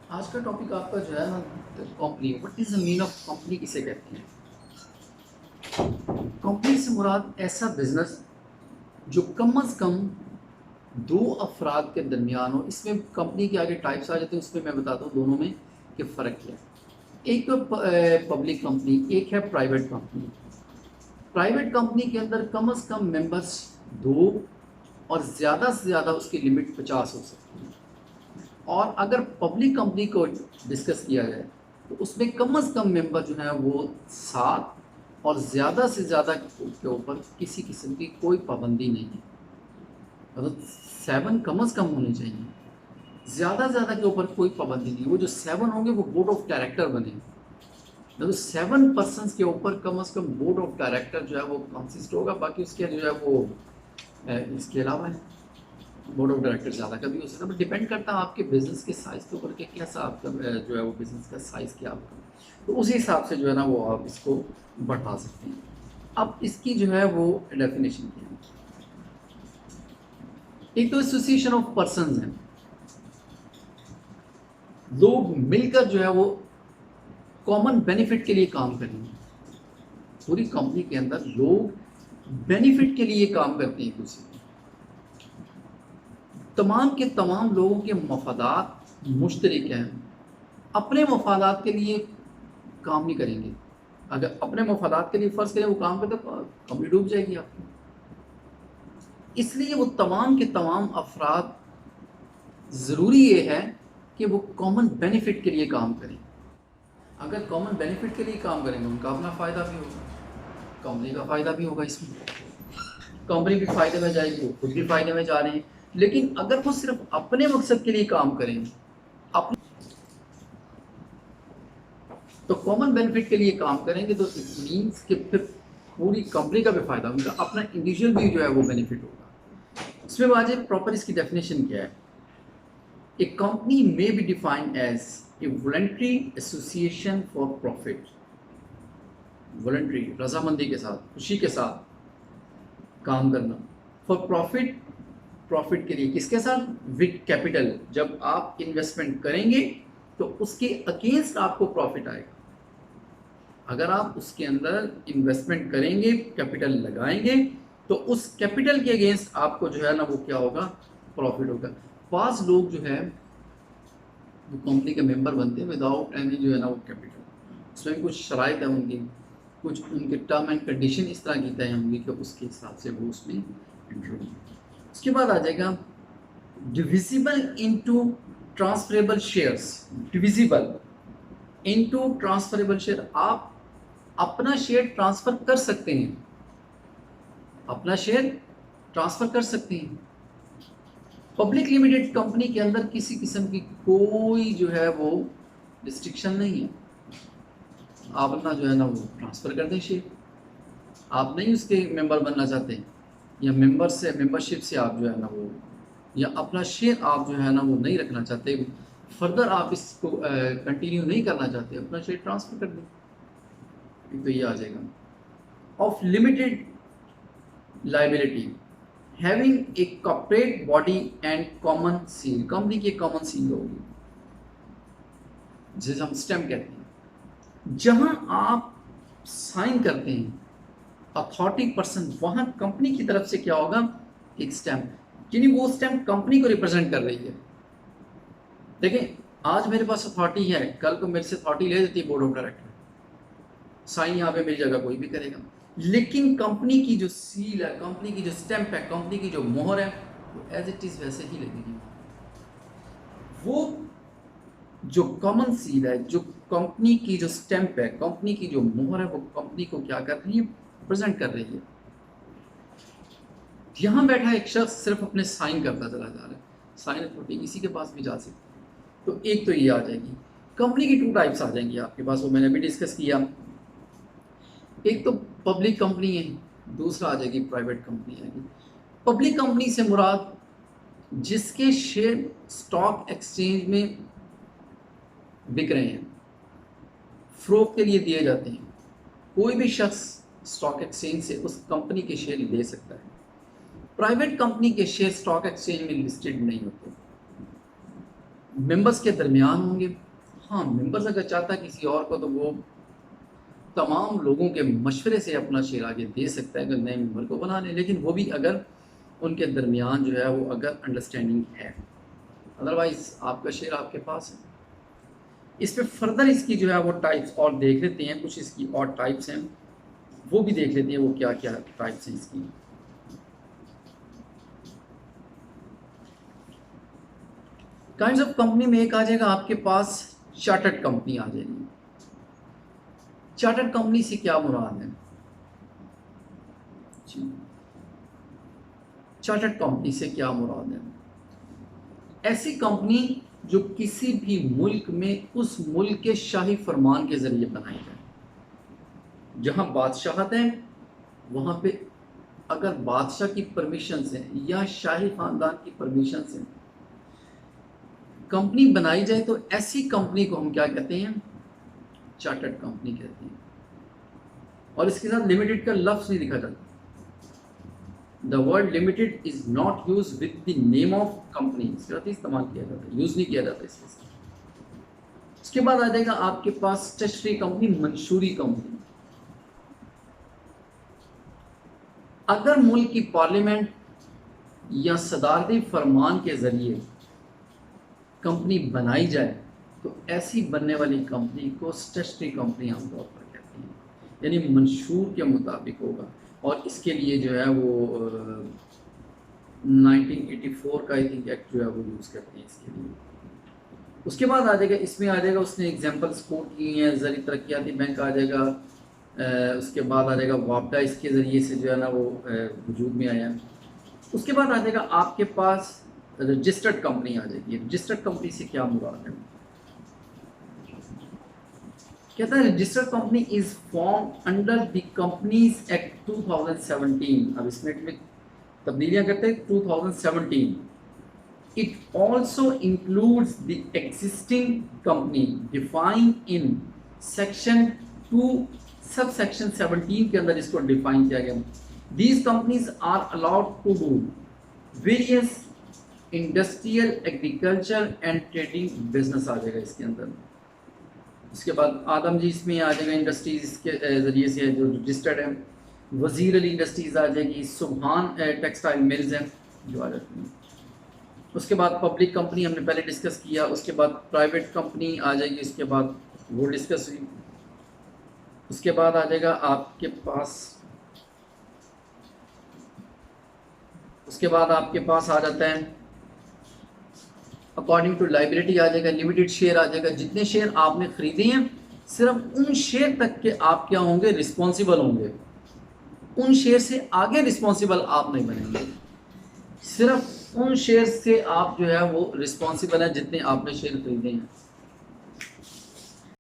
आज का टॉपिक आपका जो है ना company. What is the mean of company किसे कहते हैं? कंपनी से मुराद ऐसा बिजनेस जो कम अज कम दो अफराद के दरमियान हो। इसमें कंपनी के आगे टाइप्स आ जाते हैं, उसमें मैं बताता हूँ दोनों में कि फ़र्क क्या है। एक तो पब्लिक कंपनी, एक है प्राइवेट कंपनी। प्राइवेट कंपनी के अंदर कम अज कम मेंबर्स दो और ज़्यादा से ज़्यादा उसकी लिमिट 50 हो सकती है। और अगर पब्लिक कंपनी को डिस्कस किया जाए तो उसमें कम से कम मेंबर जो है वो 7 और ज़्यादा से ज़्यादा के ऊपर किसी किस्म की कोई पाबंदी नहीं है। मतलब 7 कम से कम होने चाहिए, ज़्यादा से ज़्यादा के ऊपर कोई पाबंदी नहीं। वो जो 7 होंगे वो बोर्ड ऑफ डायरेक्टर बने। मतलब 7 पर्सन के ऊपर कम से कम बोर्ड ऑफ डायरेक्टर जो है वो कंसिस्ट होगा। बाकी उसके जो है वो इसके अलावा है बोर्ड ऑफ डायरेक्टर ज़्यादा का भी हो सकता है, बट डिपेंड करता है आपके बिज़नेस के साइज़ के ऊपर कि कैसा आपका जो है वो बिज़नेस का साइज़ क्या आपका, तो उसी हिसाब से जो है ना वो आप इसको बढ़ा सकते हैं। अब इसकी जो है वो डेफिनेशन क्या है। एक तो एसोसिएशन ऑफ पर्सनस है, लोग मिलकर जो है वो कॉमन बेनिफिट के लिए काम करेंगे। पूरी कंपनी के अंदर लोग बेनिफिट के लिए काम करते हैं एक दूसरे के। तमाम के तमाम लोगों के मफादात मुश्तरक हैं। अपने मफादात के लिए काम नहीं करेंगे। अगर अपने मफादात के लिए फ़र्ज़ करें वो काम करते तो कंपनी डूब जाएगी आपकी। इसलिए वो तमाम के तमाम अफराद, ज़रूरी ये है कि वो कॉमन बेनिफिट के लिए काम करें। अगर कॉमन बेनिफिट के लिए काम करेंगे उनका अपना फ़ायदा भी होगा, कंपनी का फ़ायदा भी होगा। इसमें कंपनी भी फ़ायदे में जाएगी, वो खुद भी फ़ायदे में जा रहे हैं। लेकिन अगर वो सिर्फ अपने मकसद के लिए काम करें, अपने तो कॉमन बेनिफिट के लिए काम करेंगे तो इट मीन्स कि फिर पूरी कंपनी का भी फायदा, उनका अपना इंडिविजुअल भी जो है वो बेनिफिट होगा। इसमें आज प्रॉपर इसकी डेफिनेशन क्या है। A company may be defined as a voluntary association for profit. Voluntary, रजामंदी के साथ, खुशी के साथ काम करना। फॉर प्रॉफिट, प्रॉफिट के लिए किसके साथ? With capital. जब आप इन्वेस्टमेंट करेंगे तो उसके अगेंस्ट आपको प्रॉफिट आएगा। अगर आप उसके अंदर इन्वेस्टमेंट करेंगे, कैपिटल लगाएंगे, तो उस कैपिटल के अगेंस्ट आपको जो है ना वो क्या होगा? प्रॉफिट होगा। पांच लोग जो है वो कंपनी के मेंबर बनते हैं विदाउट एनी जो है ना वो कैपिटल। उसमें कुछ शराइत है उनकी, कुछ उनके टर्म एंड कंडीशन इस तरह की तय होंगी कि उसके हिसाब से वो उसमें एंटर होंगे। उसके बाद आ जाएगा divisible into transferable shares. Divisible into transferable share, आप अपना शेयर ट्रांसफर कर सकते हैं, अपना शेयर ट्रांसफर कर सकते हैं। पब्लिक लिमिटेड कंपनी के अंदर किसी किस्म की कोई जो है वो रिस्ट्रिक्शन नहीं है। आप अपना जो है ना वो ट्रांसफर कर दें शेयर। आप नहीं उसके मेंबर बनना चाहते या मेंबर से, मेंबरशिप से आप जो है ना वो, या अपना शेयर आप जो है ना वो नहीं रखना चाहते, फर्दर आप इसको कंटिन्यू नहीं करना चाहते, अपना शेयर ट्रांसफर कर दें। तो ये आ जाएगा। Of limited liability having a corporate body and common seal. Company की कॉमन सील होगी जिसे हम स्टैम्प कहते हैं। जहां आप साइन करते हैं अथॉरिटी पर्सन, वहां कंपनी की तरफ से क्या होगा? एक स्टैम्प, यानी वो स्टैम्प कंपनी को रिप्रेजेंट कर रही है। देखें, आज मेरे पास अथॉरिटी है, कल को मेरे से अथॉरिटी ले देती है बोर्ड ऑफ डायरेक्टर, साइन यहाँ पे मेरी जगह कोई भी करेगा। लेकिन कंपनी की जो सील है, कंपनी की जो स्टैंप है, कंपनी की जो मोहर है, वो एज इट इज वैसे ही लगेगी। वो जो कॉमन सील है, जो कंपनी की जो स्टैंप है, कंपनी की जो मोहर है, वो कंपनी को क्या कर रही है? प्रेजेंट कर रही है। यहां बैठा एक शख्स सिर्फ अपने साइन करता चला जा रहा है, साइन अथॉरिटी किसी के पास भी जा सकती है। तो एक तो ये आ जाएगी। कंपनी की 2 टाइप्स आ जाएंगी आपके पास, वो मैंने अभी डिस्कस किया। एक तो पब्लिक कंपनी है, दूसरा आ जाएगी प्राइवेट कंपनी आएगी। पब्लिक कंपनी से मुराद जिसके शेयर स्टॉक एक्सचेंज में बिक रहे हैं, फ्रोक के लिए दिए जाते हैं। कोई भी शख्स स्टॉक एक्सचेंज से उस कंपनी के शेयर ले सकता है। प्राइवेट कंपनी के शेयर स्टॉक एक्सचेंज में लिस्टेड नहीं होते। मेंबर्स के दरमियान होंगे। हाँ, मेंबर्स अगर चाहता है किसी और को तो वो तमाम लोगों के मशवरे से अपना शेयर आगे दे सकता है अगर नए मेंबर को बना लें, लेकिन वो भी अगर उनके दरमियान जो है वो अगर अंडरस्टैंडिंग है, अदरवाइज़ आपका शेयर आपके पास है। इस पे फर्दर इसकी जो है वो टाइप्स और देख लेते हैं, कुछ इसकी और टाइप्स हैं वो भी देख लेते हैं, वो क्या क्या टाइप्स हैं इसकी। काइंड्स ऑफ कंपनी में एक आ जाएगा आपके पास चार्टर्ड कंपनी आ जाएगी। चार्टर्ड कंपनी से क्या मुराद है जी? चार्टर्ड कंपनी से क्या मुराद है? ऐसी कंपनी जो किसी भी मुल्क में उस मुल्क के शाही फरमान के ज़रिए बनाई जाए। जहाँ बादशाहत है वहाँ पे अगर बादशाह की परमिशन से या शाही ख़ानदान की परमिशन से कंपनी बनाई जाए तो ऐसी कंपनी को हम क्या कहते हैं? चार्टर्ड कंपनी कहते हैं। और इसके साथ लिमिटेड का लफ्ज़ नहीं लिखा जाता। The word limited is not use with the name of company, इसके साथ इस्तेमाल किया जाता है, यूज नहीं किया जाता इसके साथ। उसके बाद आ जाएगा आपके पास स्टैट्यूटरी कंपनी, मंशूरी कंपनी। अगर मुल्क की पार्लियामेंट या सदारती फरमान के जरिए कंपनी बनाई जाए तो ऐसी बनने वाली कंपनी को स्टैट्यूटरी कंपनी आमतौर पर कहती हैं, यानी मंशूर के मुताबिक होगा। और इसके लिए जो है वो 1984 का आई थिंक एक्ट जो है वो यूज़ करते हैं इसके लिए। उसके बाद आ जाएगा, इसमें आ जाएगा उसने एग्जांपल्स कोट किए हैं, ज़री तरक्याती बैंक आ जाएगा। उसके बाद आ जाएगा वापडा, इसके ज़रिए से जो है ना वो वजूद में आया। उसके बाद आ जाएगा आपके पास रजिस्टर्ड कंपनी आ जाएगी। रजिस्टर्ड कंपनी से क्या मुराद है? कहता है registered company is form under the companies act 2017। अब इसमें तब्दीलियां करते हैं 2017। It also includes the existing company define in section 2 sub section 17 के अंदर इसको डिफाइन किया गया। These companies are allowed to do various industrial, agriculture and trading business आ जाएगा इसके अंदर। उसके बाद आदम जी इसमें आ जाएगा, इंडस्ट्रीज़ के ज़रिए से जो रजिस्टर्ड है। वज़ीर अली इंडस्ट्रीज़ आ जाएगी। सुबहान टेक्सटाइल मिल्स हैं जो आ जाती हैं। उसके बाद पब्लिक कंपनी हमने पहले डिस्कस किया। उसके बाद प्राइवेट कंपनी आ जाएगी, उसके बाद वो डिस्कस हुई। उसके बाद आ जाएगा आपके पास, उसके बाद आपके पास आ जाता है अकॉर्डिंग टू लाइबिलिटी आ जाएगा। लिमिटेड शेयर आ जाएगा। जितने शेयर आपने खरीदे हैं सिर्फ उन शेयर तक के आप क्या होंगे? रिस्पॉन्सिबल होंगे। उन शेयर से आगे रिस्पॉन्सिबल आप नहीं बनेंगे। सिर्फ उन शेयर से आप जो है वो रिस्पॉन्सिबल हैं जितने आपने शेयर खरीदे हैं।